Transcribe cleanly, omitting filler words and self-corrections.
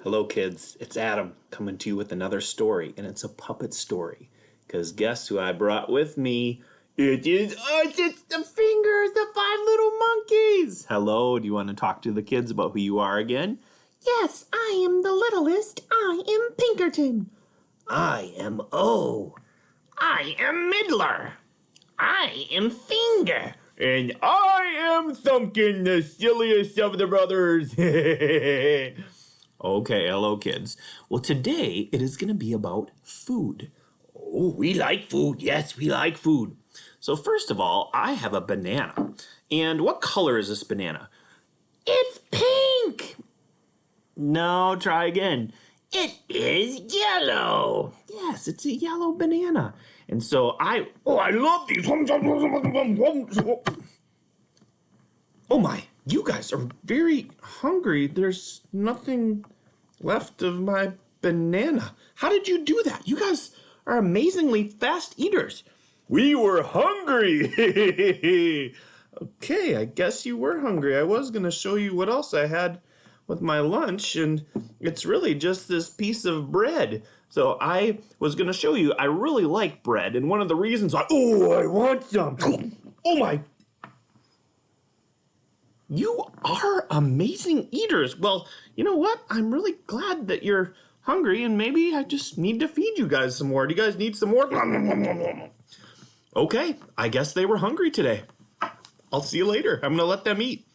Hello, kids. It's Adam coming to you with another story, and it's a puppet story. Because guess who I brought with me? It is us! It's the Fingers, the five little monkeys! Hello, do you want to talk to the kids about who you are again? Yes, I am the littlest. I am Pinkerton. I am O. I am Middler. I am Finger. And I am Thumpkin, the silliest of the brothers. Okay, hello, kids. Well, today it is going to be about food. Oh, we like food. Yes, we like food. So first of all, I have a banana. And what color is this banana? It's pink. No, try again. It is yellow. Yes, it's a yellow banana. And so I love these. Oh my, you guys are very hungry. There's nothing left of my banana. How did you do that? You guys are amazingly fast eaters. We were hungry. Okay, I guess you were hungry. I was going to show you what else I had with my lunch, and it's really just this piece of bread. So I was going to show you, I really like bread, and one of the reasons I want some. Oh my. You are amazing eaters. Well, you know what? I'm really glad that you're hungry, and maybe I just need to feed you guys some more. Do you guys need some more? Okay, I guess they were hungry today. I'll see you later. I'm going to let them eat.